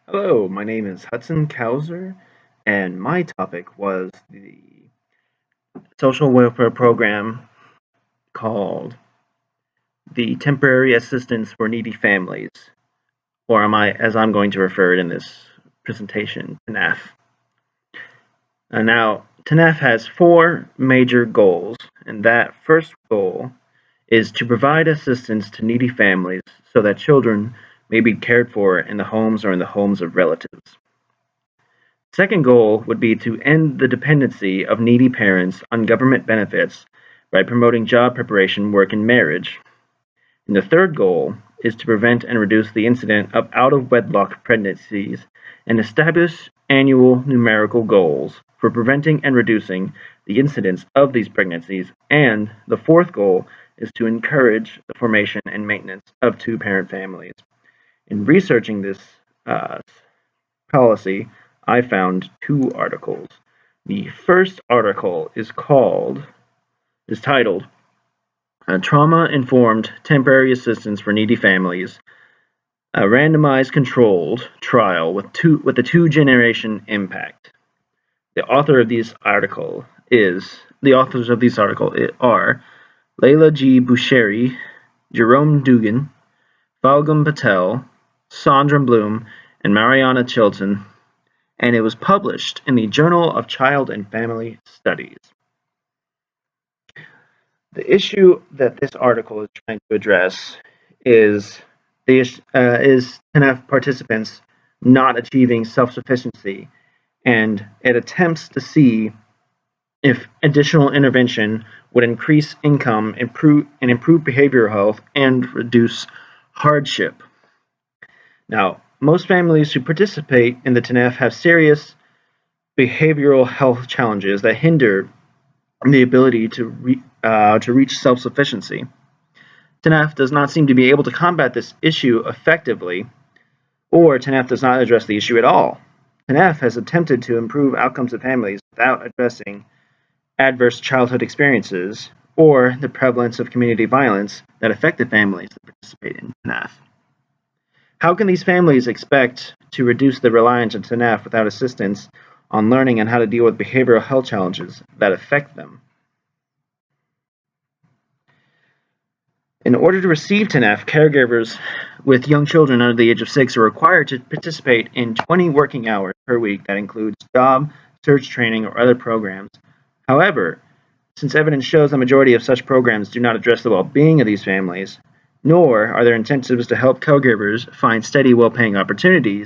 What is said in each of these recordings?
Hello, my name is Hudson Kauser, and my topic was the social welfare program called the Temporary Assistance for Needy Families, or as I'm going to refer it in this presentation, TANF. Now, TANF has four major goals, and that first goal is to provide assistance to needy families so that children may be cared for in the homes or in the homes of relatives. Second goal would be to end the dependency of needy parents on government benefits by promoting job preparation, work, and marriage. And the third goal is to prevent and reduce the incidence of out-of-wedlock pregnancies and establish annual numerical goals for preventing and reducing the incidence of these pregnancies. And the fourth goal is to encourage the formation and maintenance of two-parent families. In researching this uh, policy, I found two articles. The first article is titled Trauma-Informed Temporary Assistance for Needy Families, a randomized controlled trial with a two-generation impact. The authors of these articles are Leila G. Bushiri, Jerome Dugan, Falgum Patel, Sandra Bloom, and Mariana Chilton, and it was published in the Journal of Child and Family Studies. The issue that this article is trying to address is TANF participants not achieving self-sufficiency, and it attempts to see if additional intervention would increase income, improve behavioral health, and reduce hardship. Now, most families who participate in the TANF have serious behavioral health challenges that hinder the ability to reach self-sufficiency. TANF does not seem to be able to combat this issue effectively, or TANF does not address the issue at all. TANF has attempted to improve outcomes of families without addressing adverse childhood experiences or the prevalence of community violence that affect the families that participate in TANF. How can these families expect to reduce the reliance on TANF without assistance on learning and how to deal with behavioral health challenges that affect them? In order to receive TANF, caregivers with young children under the age of 6 are required to participate in 20 working hours per week that includes job, search training, or other programs. However, since evidence shows the majority of such programs do not address the well-being of these families, nor are there incentives to help caregivers find steady, well-paying opportunities,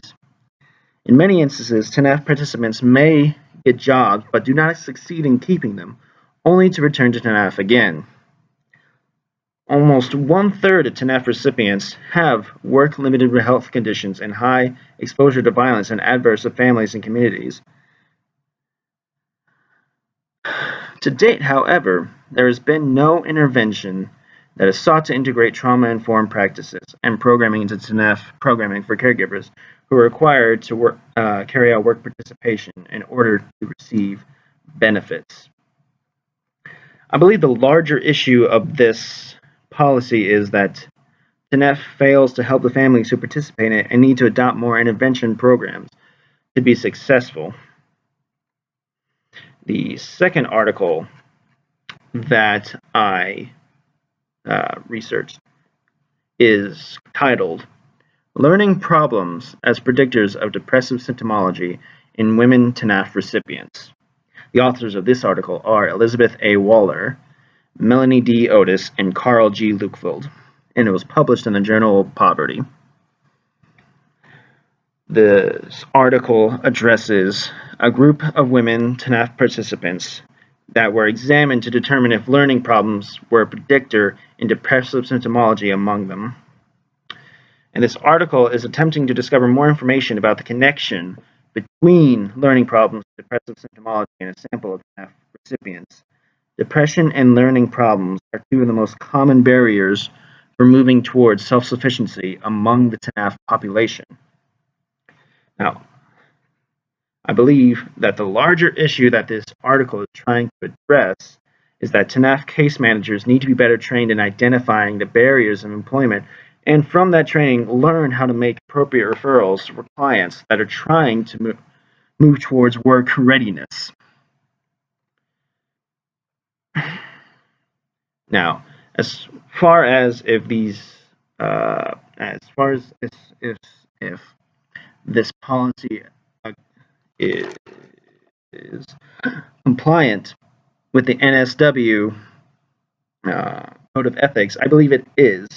in many instances, TANF participants may get jobs but do not succeed in keeping them, only to return to TANF again. Almost one-third of TANF recipients have work-limited health conditions and high exposure to violence and adverse of families and communities. To date, however, there has been no intervention that has sought to integrate trauma-informed practices and programming into TANF programming for caregivers who are required to carry out work participation in order to receive benefits. I believe the larger issue of this policy is that TANF fails to help the families who participate in it and need to adopt more intervention programs to be successful. The second article that I researched is titled Learning Problems as Predictors of Depressive Symptomology in Women TANF Recipients. The authors of this article are Elizabeth A. Waller, Melanie D. Otis, and Carl G. Lukefeld, and it was published in the Journal of Poverty. This article addresses a group of women TANF participants that were examined to determine if learning problems were a predictor in depressive symptomology among them. And this article is attempting to discover more information about the connection between learning problems and depressive symptomology in a sample of TANF recipients. Depression and learning problems are two of the most common barriers for moving towards self-sufficiency among the TANF population. Now, I believe that the larger issue that this article is trying to address is that TANF case managers need to be better trained in identifying the barriers of employment and from that training, learn how to make appropriate referrals for clients that are trying to move towards work readiness. Now, as far as if these, as far as if this policy is compliant with the NSW Code of Ethics, I believe it is,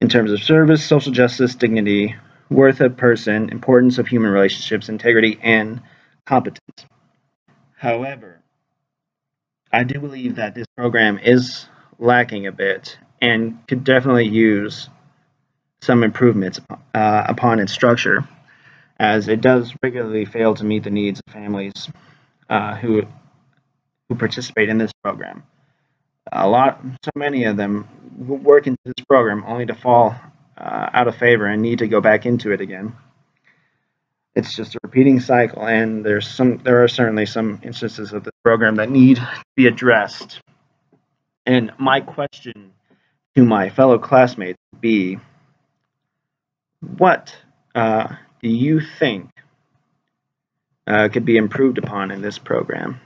in terms of service, social justice, dignity, worth of person, importance of human relationships, integrity, and competence. However, I do believe that this program is lacking a bit and could definitely use some improvements upon its structure, as it does regularly fail to meet the needs of families who participate in this program. So many of them work into this program only to fall out of favor and need to go back into it again. It's just a repeating cycle, and there are certainly some instances of this program that need to be addressed. And my question to my fellow classmates would be, what do you think could be improved upon in this program?